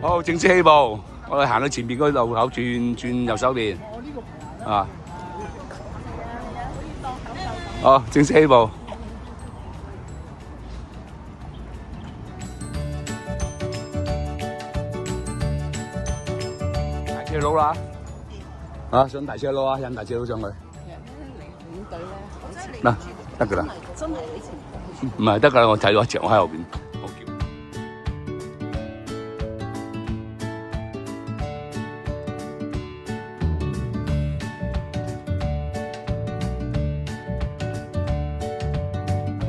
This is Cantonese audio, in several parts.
好，正式起步，我哋行到前邊嗰個路口轉右手邊。啊。好，正式起步。大車佬啦！啊，上大車佬啊，引大車佬上去。嗱，得㗎啦。真係你前唔係得㗎啦，我睇到一隻，我喺後邊。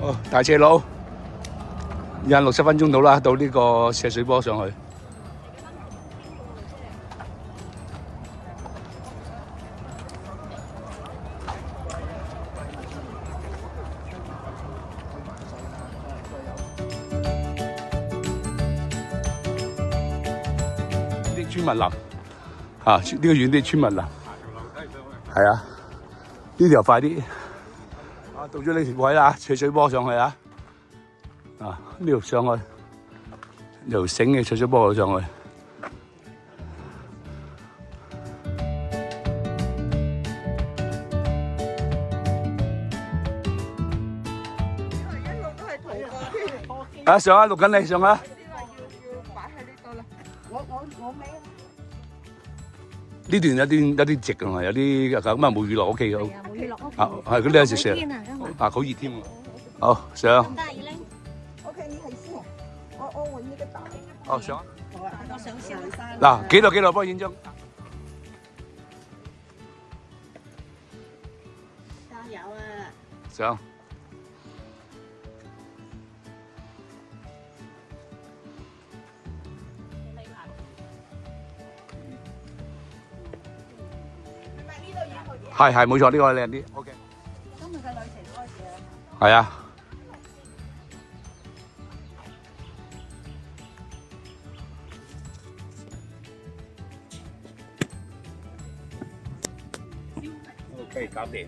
哦，大斜路，引60分鐘到啦，到呢個斜水坡上去。啲村民林啊，呢個遠啲村民林，係啊，呢條快啲。啊，到咗呢條位啦，斜水坡上去啊！啊，呢條上去，條繩嘅斜水坡上去。啊，上啊，錄緊你上啊！要擺喺呢度啦。我尾啊。呢段有啲直㗎嘛，有啲咁啊冇雨落 OK 嘅。冇雨落 OK。啊，係嗰啲有時上。啊，好熱添喎。好，上。咁大熱咧 ？OK，你係先啊。我揾呢個大。哦，上啊。好啊，我想先。嗱，幾耐幫我影張？加油啊！上。係冇錯，呢個靚啲。OK。今日嘅旅程開始啦。係啊。OK，搞掂。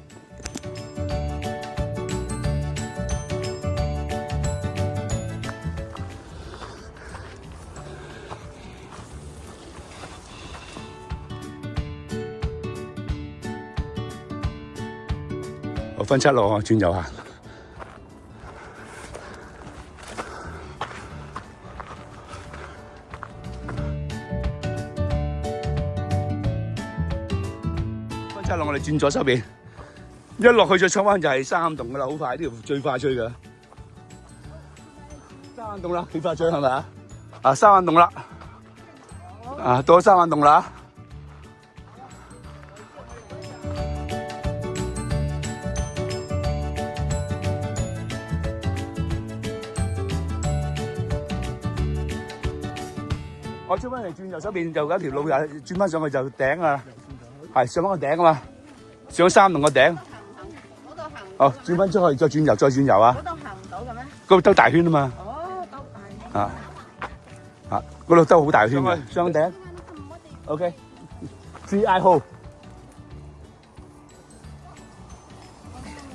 分七路啊，轉右行。分七路我哋轉左手邊，一落去再出彎就係三暗洞噶啦，好快，呢條最快脆噶。三暗洞啦，幾快脆係咪啊？啊，三暗洞啦，啊，到咗三暗洞啦。我出翻嚟轉右手邊就有一條路，又轉翻上去就頂啊，係上翻個頂啊嘛，上三洞個頂。嗰度行。哦，轉翻出去再轉右啊。嗰度行唔到嘅咩？嗰度兜大圈啊嘛。哦，兜大圈。啊，嗰度兜好大圈嘅。上頂。OK。GI 號。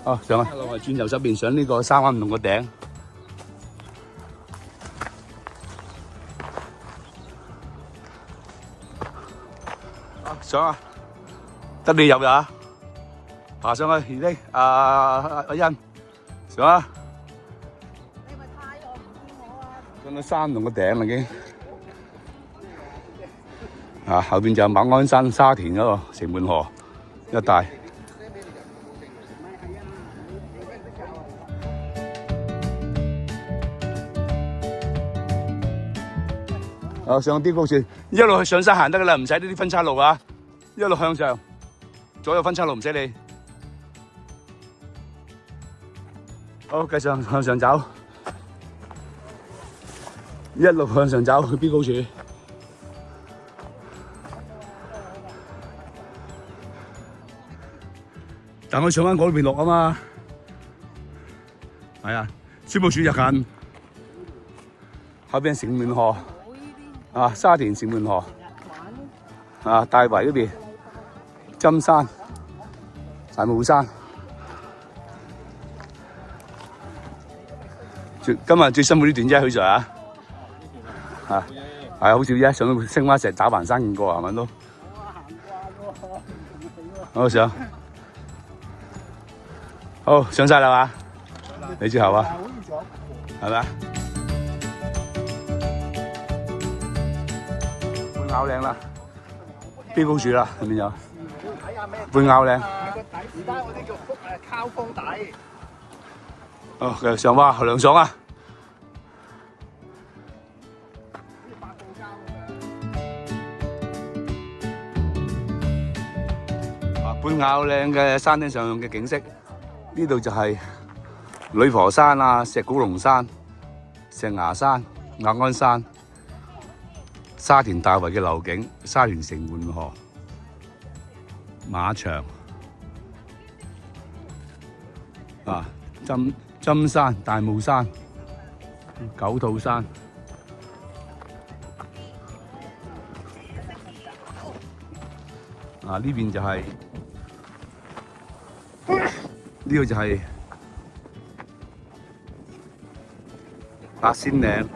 哦，上啊！我轉右手邊上呢個三暗洞個頂。上啊！得你入呀！爬上去，而家阿欣上啊！你咪太耐唔見我啊！上到三洞個頂啦已經。啊，後邊就係馬鞍山沙田嗰個城門河一帶。啊，上啲高處，一路去上山行得噶啦，唔使呢啲分岔路啊！一路向上，左右分岔路唔使理。好，繼續向上走，一路向上走去邊高處。但我上翻嗰邊落啊嘛，係啊，水務署入近，後邊城門河。啊，沙田城門河，啊，大圍嗰邊，針山、大帽山，今日最辛苦呢段啫，許 Sir 啊，係好少啫，上到青蛙石打橫山見過係咪都？好上，好上晒啦嘛？你之後啊，係咪啊？半咬嶺啦，標高柱啦，入面有半咬嶺。而家嗰啲叫靠風底。哦，繼續上哇，涼爽啊！半咬嶺嘅山頂上嘅景色，呢度就係女婆山啊、石鼓龍山、石牙山、雅安山、沙田大圍嘅樓景、沙田城門河、馬場啊、針山、大帽山、九肚山。啊！呢邊就係呢個就係八仙嶺、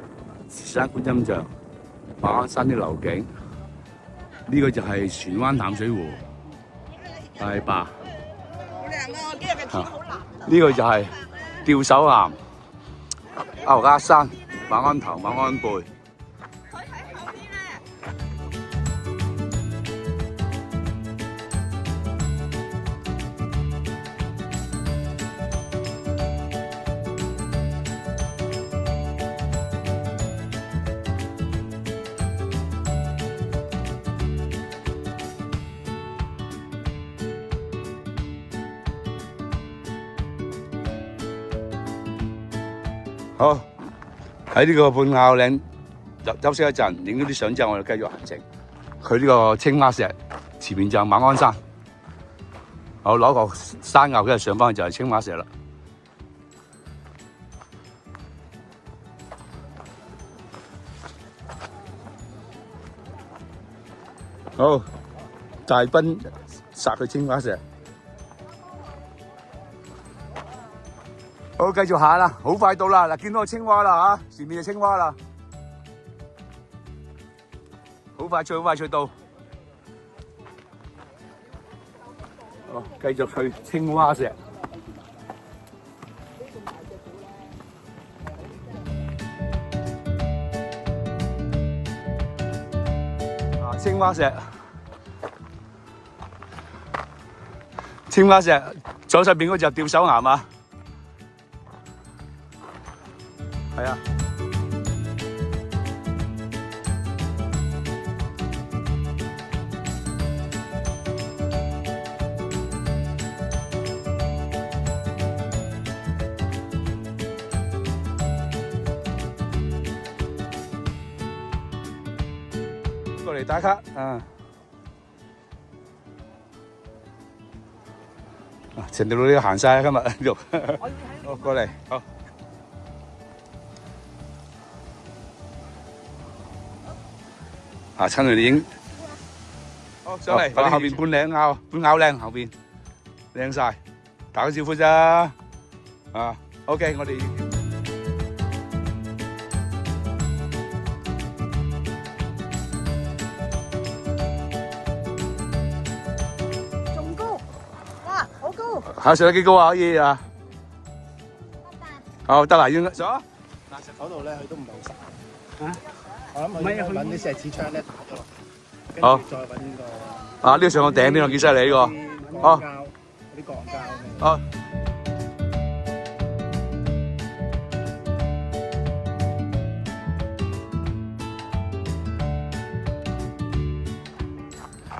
慈山觀音像、馬鞍山啲樓景。呢個就係荃灣淡水湖、大壩。好靚啊！今日嘅天好藍。呢個就係吊手岩、牛押山、馬鞍頭、馬鞍背。佢喺後邊咧。好，喺呢個半咬嶺休息一陣，影咗啲相之後，我哋繼續行程。去呢個青蛙石前面就係馬鞍山。我攞個山牛跟住上翻去就係青蛙石啦。好，大奔殺去青蛙石。好，繼續行啦，好快到啦！嗱，見到個青蛙啦嚇，前面就青蛙啦，好快脆，好快脆到。好，繼續去青蛙石。啊，青蛙石，青蛙石左手邊嗰隻吊手岩啊！係啊，過嚟打卡啊！成條路都行晒今日呢度，好過嚟，好。啊！趁佢哋影，好上嚟，後邊半咬嶺後邊靚晒，打個招呼啫。啊 ，OK， 我哋仲高，哇，好高！下上得幾高啊？可以啊？好得啦，應該上。嗱，石頭度咧，佢都唔係好實。啊？我諗佢應該揾啲石屎槍咧打咗落，跟住再揾個。啊！呢個上個頂邊，幾犀利呢個。哦。嗰啲鋼膠。哦。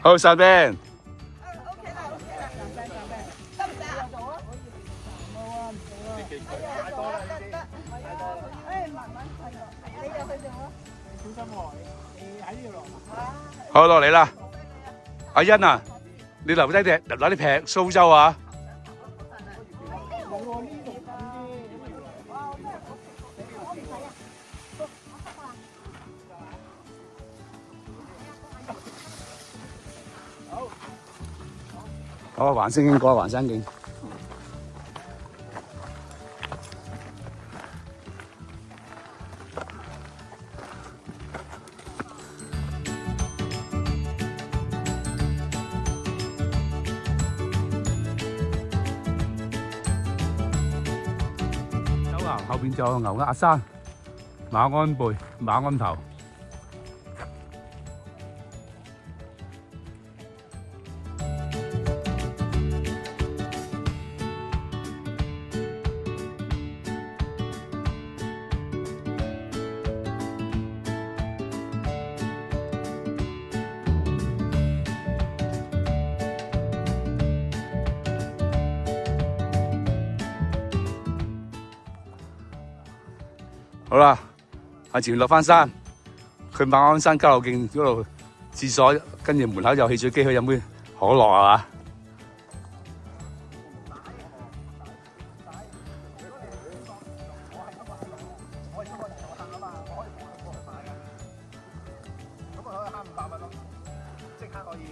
好，上邊。OK 啦，上邊，得唔得啊？做啊！冇啊，唔做啊。太多啦，得，太多啦。誒，慢慢睇咯，你就去做咯。小心喎，你喺呢度落。好，落嚟啦。阿欣啊，你留低攞啲劈蘇州啊！好，環山徑過環山徑。後邊就牛押山、馬鞍背、馬鞍頭。好啦，喺前面落翻山，去馬鞍山郊遊徑嗰度廁所，跟住門口有汽水機去飲杯可樂係嘛？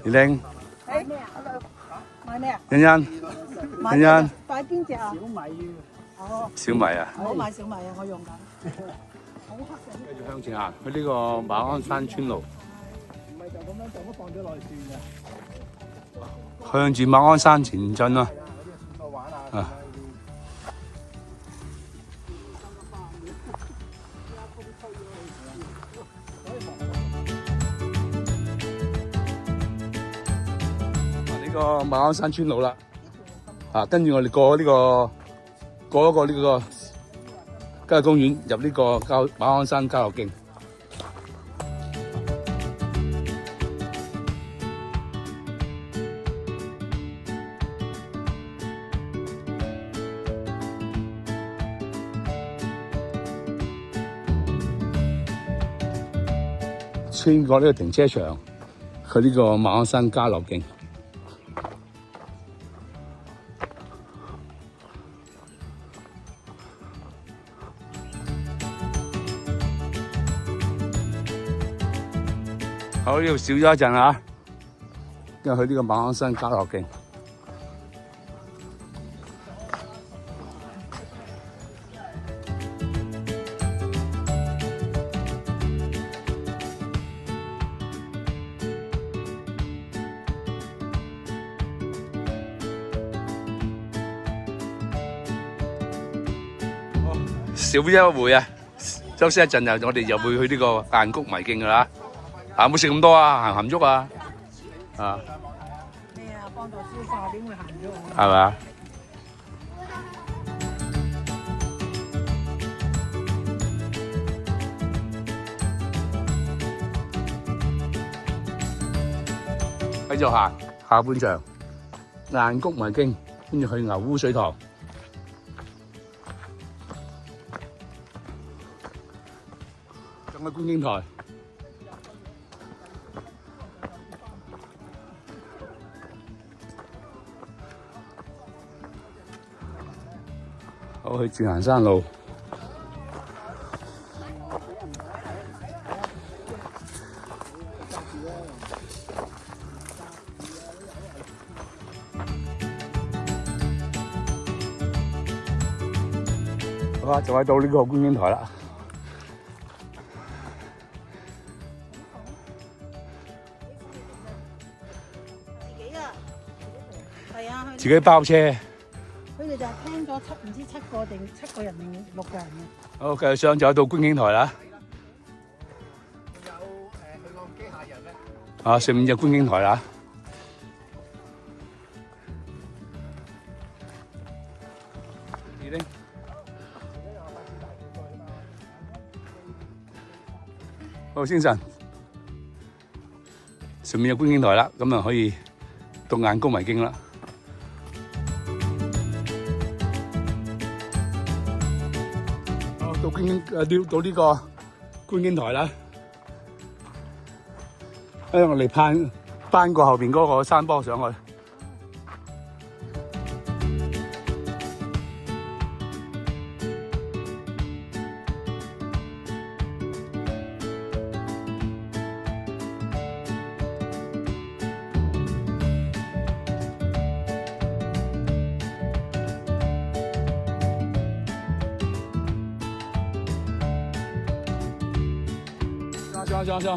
玲玲，誒咩啊？買咩啊？欣欣，欣欣，買邊隻啊？小米啊！我買小米啊，我用緊。繼續向前行，去呢個馬鞍山村路。唔係就咁樣，就咁放咗落去算嘅。向住馬鞍山前進啊！嗰啲算數玩啊！呢個馬鞍山村路啦，跟住我哋過呢個郊野公園，入呢個馬鞍山郊遊徑。穿過呢個停車場，去呢個馬鞍山郊遊徑。好，呢度少咗一陣啊，因為去呢個馬鞍山郊遊徑。少咗一會啊，休息一陣又我哋又會去呢個雁谷迷徑噶啦。唔好食咁多啊，行喐啊！咩啊？幫助消化點會行咗啊？係咪？繼續行下半場，雁谷迷徑，跟住去牛污水塘。上去觀景台。好，去鑽行山路。好啦，就喺到呢個觀景台啦。自己啊，係啊，自己包車。佢哋就係聽咗唔知7個定7個人定6個人嘅。好，繼續上就喺到觀景台啦。有去個機械人咧。上面就觀景台啦。好，先生，上面有觀景台啦，咁啊可以到雁谷迷徑啦。好，到到呢個觀景台啦。我哋攀過後邊嗰個山坡上去。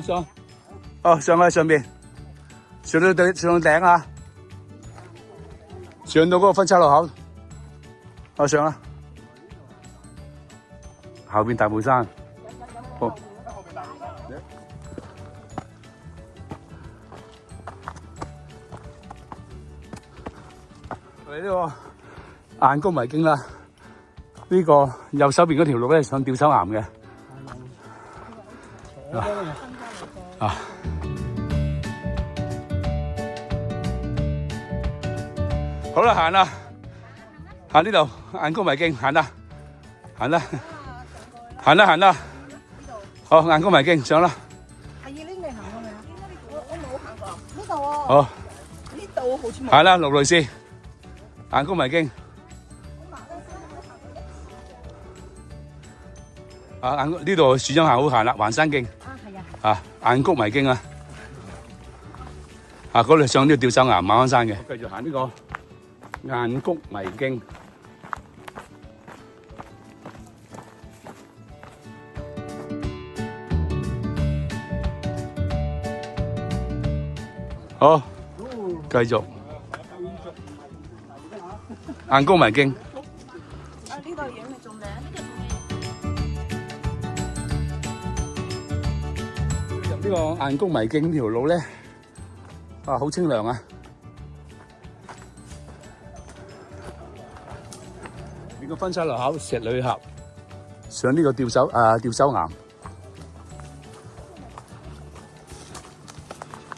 上，哦，上去上邊，上到頂啊，上到嗰個分岔路口，上啦。後邊大帽山。好。我哋呢個雁谷迷徑啦，呢個右手邊嗰條路咧上吊手岩嘅。啊！好啦，行啦，行呢度雁谷迷徑，行啦，行啦，行啦，行啦。好，雁谷迷徑上啦。阿二拎你行過未啊？我冇行過。呢度喎。好。呢度好似冇。行啦，陸女士，雁谷迷徑。啊，呢度樹蔭行好行啦，環山徑。啊，係啊。啊，雁谷迷徑啊。啊，嗰度上呢個吊手岩馬鞍山嘅。繼續行呢個雁谷迷徑。好，繼續雁谷迷徑。啊，呢度影你仲靚。入呢個雁谷迷徑條路咧，啊，好清涼啊！呢個分岔路口石女峽上呢個吊手岩，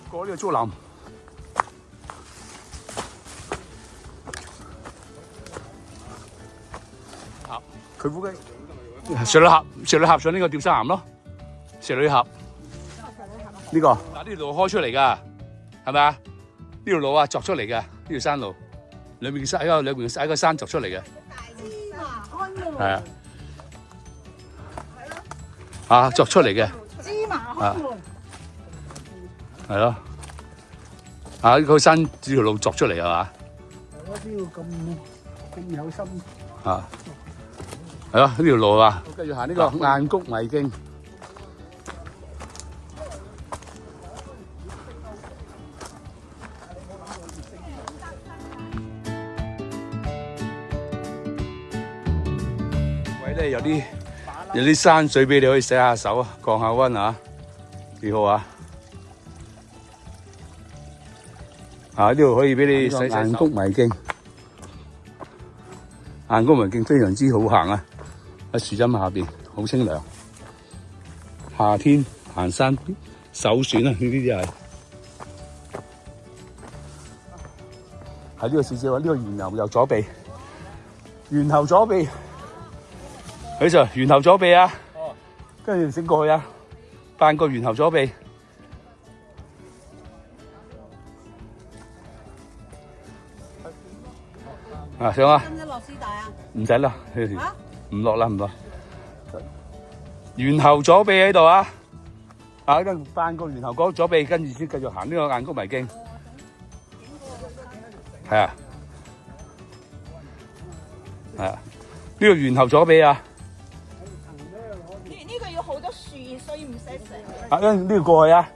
過呢個竹林。佢附近石女峽上呢個吊手岩咯，石女峽呢個嗱呢條路開出嚟㗎，係咪啊？呢條路啊鑿出嚟嘅，呢條山路兩邊喺個山鑿出嚟嘅，係啊，啊鑿出嚟嘅，芝麻開門，係咯，啊個山呢條路鑿出嚟係嘛？係咯，邊個咁有心？啊！係咯，呢條路啊，繼續行呢個雁谷迷徑。位咧有啲山水俾你可以洗下手啊，降下溫啊，幾好啊！啊，呢度可以俾你洗雁谷迷徑。雁谷迷徑非常之好行啊！喺樹蔭下邊，好清涼。夏天行山首選啊！呢啲係喺呢個小小話，呢個猿猴右左臂，猿猴左臂，許 Sir， 猿猴左臂啊！跟住醒過去啊，扮個猿猴左臂。啊，上啊！使唔使落絲帶啊？唔使啦，唔落啦，唔落。猿猴左臂喺度啊！啊，跟住扮個猿猴嗰左臂，跟住先繼續行呢個雁谷迷徑。係啊，係啊，呢個猿猴左臂啊！呢個要好多樹，所以唔使成。啊，跟住呢個過去啊，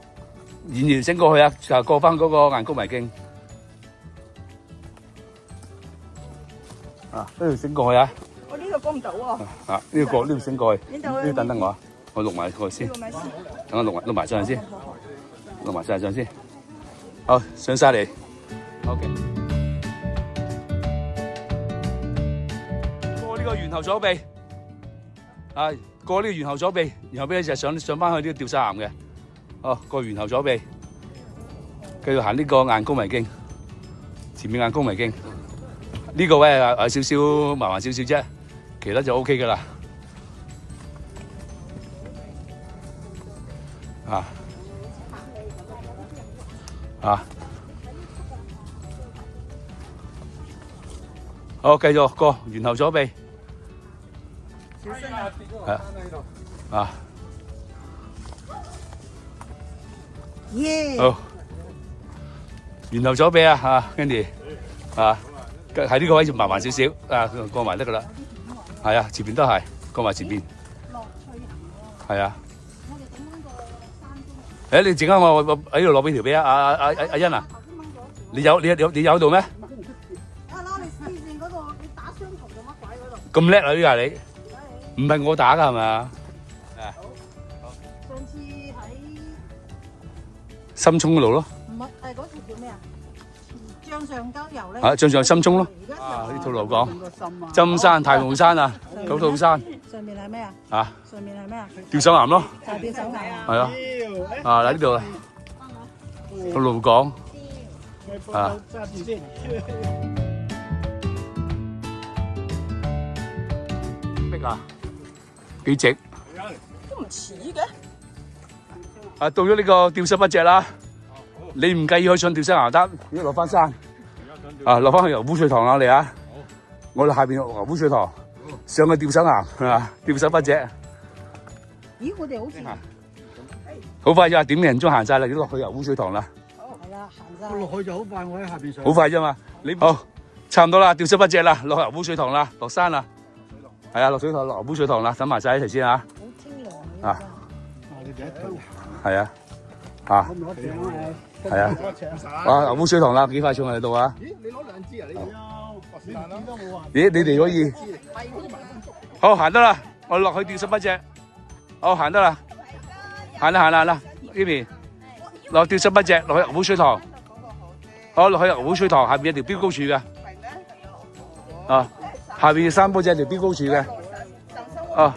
沿繩過去啊，就過翻嗰個雁谷迷徑。啊，呢條繩過去啊！我呢個過唔到喎。啊，呢個過呢條繩過去，呢度等等我啊，我錄埋過去先。等我錄埋上去先，錄埋上先。好，上晒嚟。OK。過呢個猿猴左臂，啊，過呢個猿猴左臂，然後俾你就上翻去呢個吊手岩嘅。哦，過猿猴左臂，繼續行呢個雁谷迷徑，前面雁谷迷徑。呢個位係有少少麻煩少少啫，其他就 OK 噶啦。好，繼續過猿猴左臂。小心啊！啊，耶！好，猿猴左臂啊，嚇，Andy，喺呢個位就麻煩少少，過埋得噶啦。係啊，前邊都係過埋前邊。係啊。誒，你陣間我喺度攞俾條俾阿欣啊，你有度咩？啊，攞嚟試線嗰度，你打雙頭做乜鬼嗰度？咁叻啊！呢個係你，唔係我打㗎係咪啊？上次喺深涌嗰度咯。唔係嗰條叫咩啊？將上郊遊咧。啊，將上深涌咯。而家啊，呢條路講。針山、太湖山啊，九肚山。上面係咩啊？啊，上面係咩啊？吊手岩咯。就係吊手岩啊！係啊。啊，嗱呢度啊，個路講。啊。揸住先。逼啊！幾直？都唔似嘅。啊，到咗呢個吊手不隻啦。你唔計要去上吊手岩得，而家落翻山。啊，落翻去牛污水塘啦，你啊！我哋下邊有牛污水塘，上去吊手岩係嘛？吊手不隻。咦，我哋好似好快啫，點零鐘行晒啦，要落去牛污水塘啦。係啦，行晒。落去就好快，我喺下邊上。好快啫嘛！你好，差唔多啦，吊手不隻啦，落去牛污水塘啦，落山啦。係啊，落水塘，落牛污水塘啦，等埋晒一齊先啊！好清涼啊！你哋一隊。係啊，啊，攞獎啊！係啊，啊牛污水塘啦，幾快上嚟到啊？咦，你攞兩支啊？你是但啦。咦，你哋可以？好行得啦，我落去吊手不隻。好行得啦，行啦行啦行啦，呢邊落吊手不隻，落去牛污水塘。好，落去牛污水塘下邊有條標高柱嘅。啊，下邊山坡仔有條標高柱嘅。啊，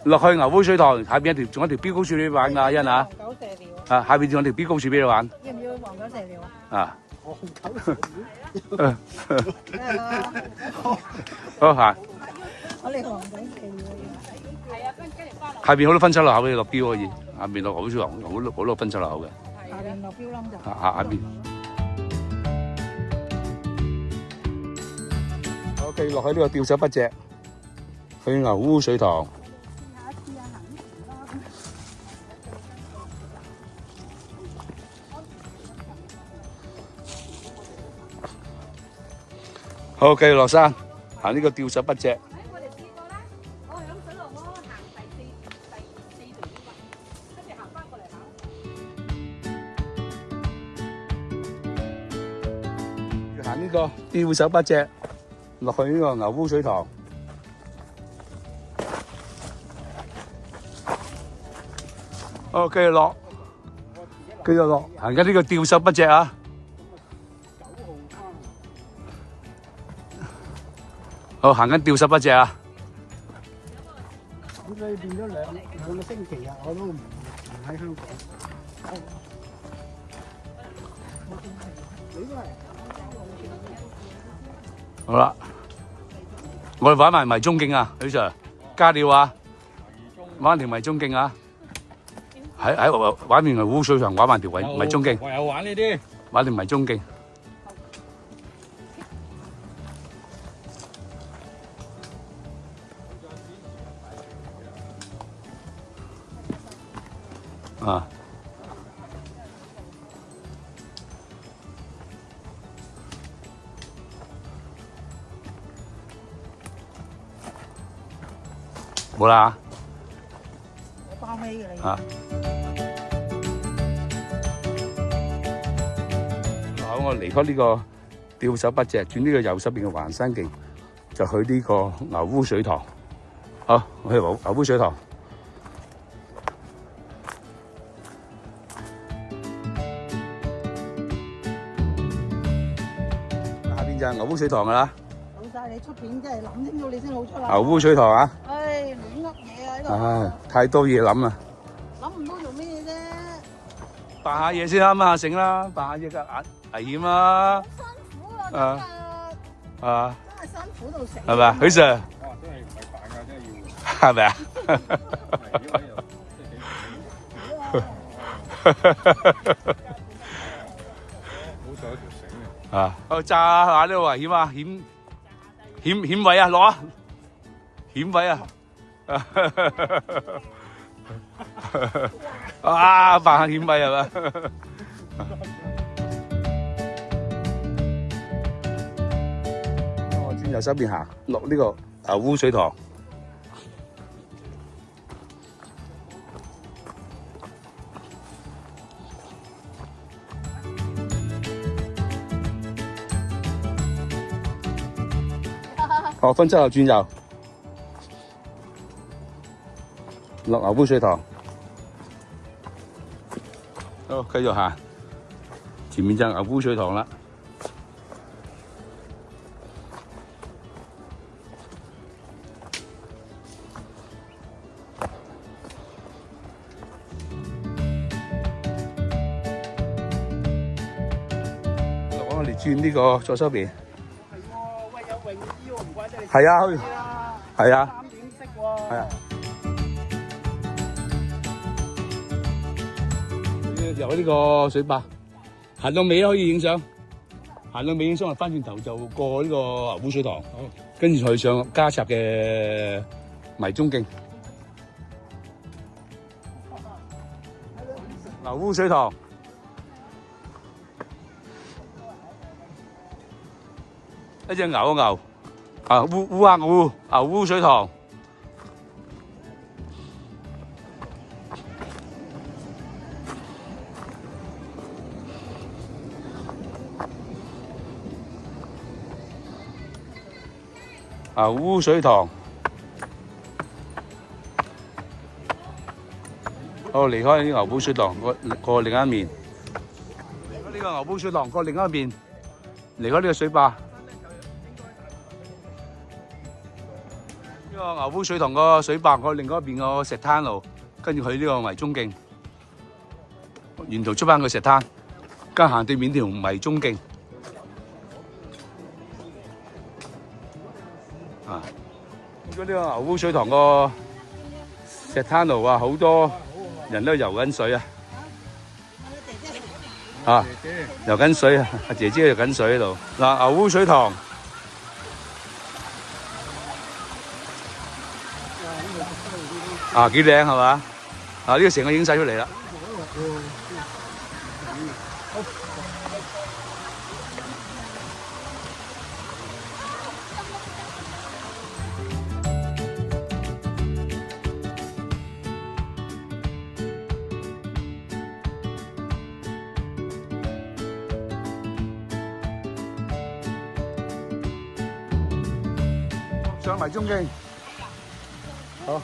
落去牛污水塘下邊仲有條標高柱俾你玩㗎，欣啊！狗射尿。啊，下邊仲有條標高柱俾你玩。要唔要黃狗射尿啊？啊。好行。我哋黃狗射尿。下邊好多分叉路口俾你落標可以，下邊落好少好多分叉路口嘅。下邊落標窿就。下邊。OK， 落喺呢個吊手不隻，去牛污水塘。試下行呢條啦。好，繼續落山，行呢個吊手不隻。我哋試過啦，我響水路我行第四條呢個，跟住行翻過嚟行。行呢個吊手不隻，落去呢個牛污水塘。好，繼續落，繼續落，行緊呢個吊手不隻啊！好，行緊吊手不隻啊！咁所以變咗兩個星期啊，我都唔喺香港。好啦，我哋玩埋迷蹤徑啊，許 Sir， 加料啊，玩條迷蹤徑啊，喺玩完牛污水塘，玩埋條迷蹤徑，我有玩呢啲，玩條迷蹤徑。啊！冇啦我包尾嘅你。啊！好，我離開呢個吊手不隻，轉呢個右手邊嘅環山徑，就去呢個牛污水塘。好，我去牛污水塘。下邊就係牛污水塘㗎啦。老細，你出片真係諗清楚你先好出嚟。牛污水塘啊！唉，亂噏嘢啊呢度。唉，太多嘢諗啦。諗唔到做咩啫？扮下嘢先啱啊，醒啦，扮下嘢嘅危險啦。好辛苦啊！啊今日啊，真係辛苦到死。係咪啊，許 Sir？哇，真係唔係扮㗎，真係要。係咪啊？好彩條繩啊！啊，我炸下呢個危險啊，險位啊，落啊，險位啊！啊，扮下險位係咪？我轉右手邊行，落呢個牛污水塘。哦，分叉路轉右。落牛杯水塘。好，繼續行，前面就係牛杯水塘啦。我哋轉呢個左手邊。係喎，喂有泳衣喎，唔怪得你。係啊，係啊。三點式喎。係啊。由呢個水壩行到尾都可以影相，行到尾影相，翻轉頭就過呢個牛杯水塘，跟住去上加插嘅迷蹤徑。牛杯水塘，一隻牛啊烏啊牛杯水塘。牛污水塘，我離開呢個牛杯水塘，過另一面。離開呢個牛杯水塘，過另一邊，離開呢個水壩。呢個牛杯水塘個水壩，過另一邊個石灘路，跟住去呢個迷蹤徑，沿途出翻個石灘，跟行對面條迷蹤徑。啊！如果呢個牛杯水塘個石灘路啊，好多人都游緊水啊！啊，游緊水啊！阿姐姐游緊水喺度。嗱，牛杯水塘啊，幾靚係嘛？啊，呢個成個影晒出嚟啦！上迷蹤徑，好。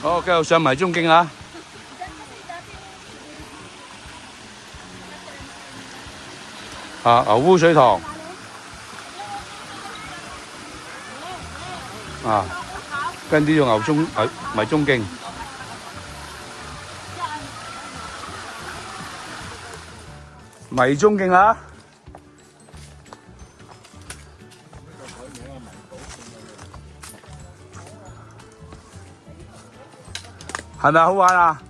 好，繼續上迷蹤徑啊！啊，牛污水塘啊，跟住用迷蹤徑。迷蹤徑啊！係咪好玩啊？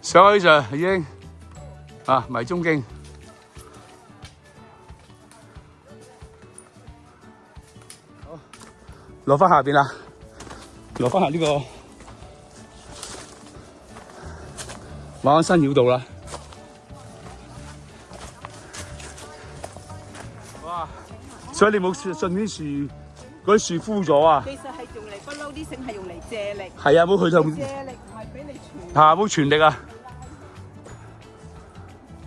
上去就已經啊迷蹤徑，好落翻下邊啦，落翻下呢個馬鞍山繞道啦。所以你冇順啲樹，嗰啲樹枯咗啊！其實係用嚟不嬲啲繩係用嚟借力。係啊，冇去到借力唔係俾你傳。嚇，冇全力啊！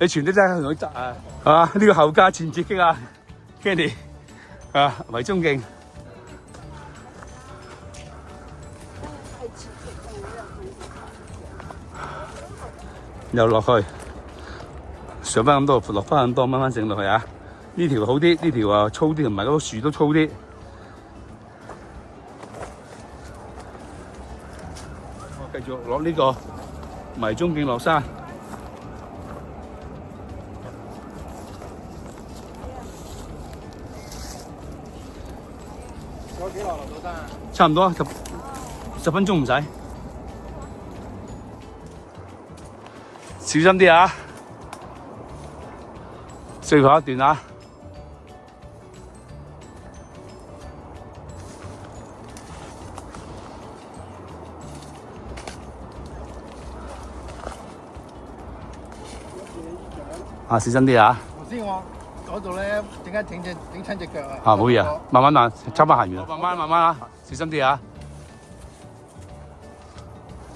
你全力真係同佢執啊！啊，呢個後加前截擊啊 ，Candy 啊，迷蹤徑又落去，上翻咁多，落翻咁多，掹翻繩落去啊！呢條好啲，呢條啊粗啲，同埋嗰個樹都粗啲。我繼續攞呢個迷蹤徑落山。有幾耐落到山啊？差唔多10分鐘唔使。小心啲啊！最後一段啊！啊，小心啲啊！頭先我嗰度咧，點解整親隻腳啊？啊，冇嘢啊，慢慢慢，差唔多行完啦。慢慢啊，小心啲啊！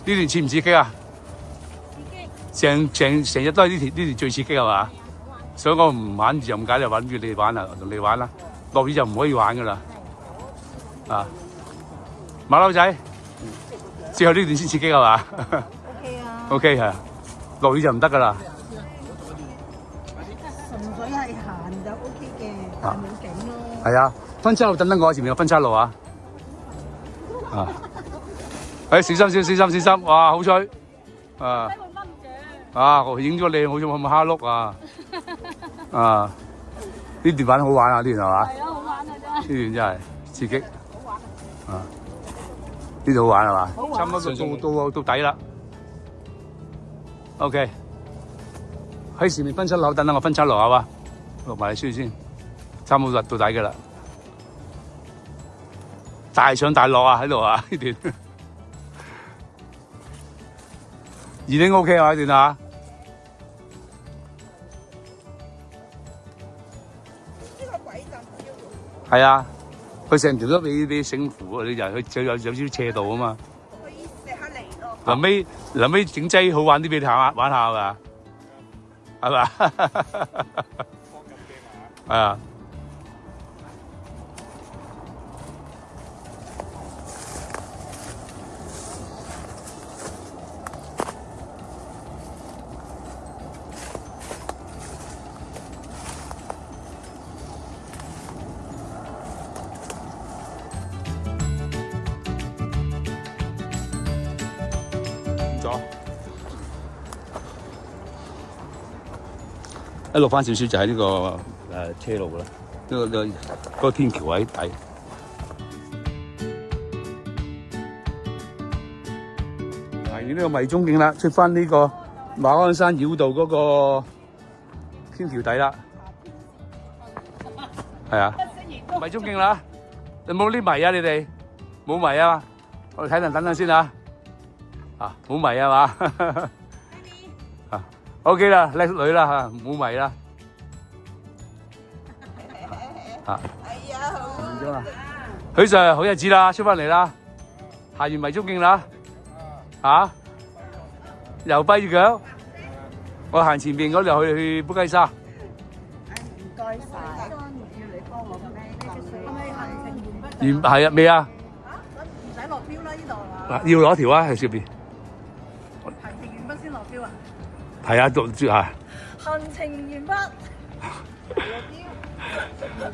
呢段刺唔刺激啊？成日都係呢條最刺激係嘛？所以我唔玩自由界就揾住你玩啦，同你玩啦。落雨就唔可以玩噶啦。啊，馬騮仔，最後呢段先刺激係嘛 OK 啊， ？OK 係，落雨就唔得噶啦。純粹係行就 OK 嘅，但係冇景咯。係啊，分叉路等等我，前面有分叉路啊。啊，小心！哇，好彩啊！啊，我影咗你，好似冇蝦碌啊！啊，呢段玩好玩啊！呢段係嘛？係啊，好玩啊真係。呢段真係刺激。啊，呢度好玩係嘛？差唔多到底啦。OK，喺前面分叉路等等我分叉路係嘛？落埋嚟書先，差唔多到底㗎啦。大上大落啊喺度啊呢段，已經 OK 啊呢段啊。呢個鬼就係啊，佢成條都俾繩扶啊！你就佢有少少斜度啊嘛。可以食下嚟咯。臨尾整劑好玩啲俾你玩下㗎，係嘛？係啊。咗，一落翻少少就喺呢個車路啦，嗰個天橋位底。行完呢個迷蹤徑啦，出翻呢個馬鞍山繞道嗰個天橋底啦。係啊，迷蹤徑啦，有冇啲迷啊？你哋冇迷啊？我哋等陣先啊！啊，冇迷啊嘛？啊 ，OK 啦，叻女啦嚇，冇迷啦。啊，係啊，好。許 Sir 好日子啦，出翻嚟啦，行完迷蹤徑啦，嚇，又跛住腳，我行前邊嗰度去砵溪沙。唔該曬，要你幫我咩？係咪行程完畢？係啊，未啊？嚇，唔使落標啦，呢度啊。嗱，要攞條啊，喺上邊。行程完畢先落標啊？係啊，讀住啊。行程完畢，落標。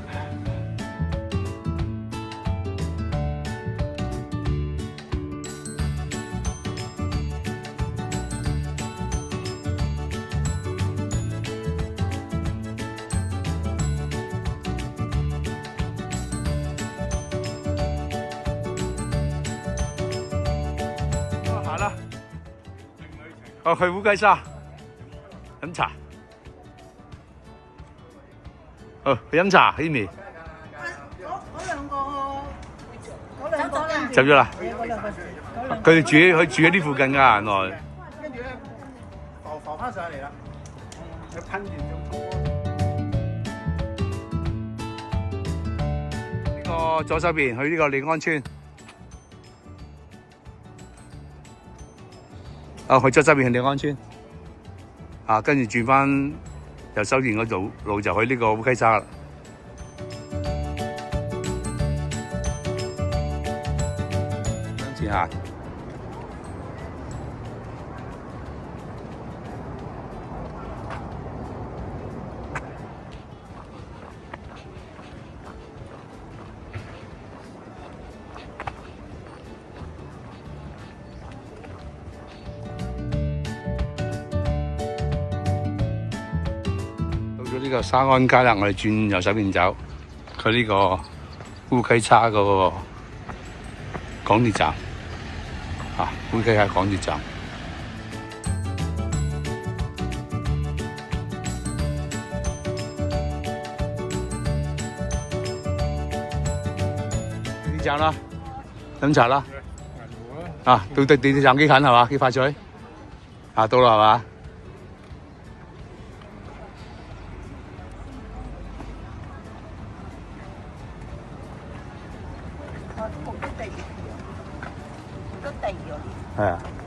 行啦，我去砵溪沙飲茶。去飲茶，喺面嗰兩個走咗啦。嗰兩個佢哋住喺呢附近㗎，原來。跟住咧浮翻上嚟啦，佢噴完仲呢個左手邊去呢個利安村。啊，去左手邊去利安村。啊，跟住轉翻右手邊嗰路就去呢個砵溪沙啦。向前行。呢個沙安街啦，我哋轉右手邊走，佢呢個砵溪沙嗰個港鐵站，啊，砵溪沙港鐵站。呢站啦，飲茶啦，啊，到地鐵站幾近係嘛？幾快脆？啊，到啦係嘛？都冇啲地，好多地嗰啲。係啊。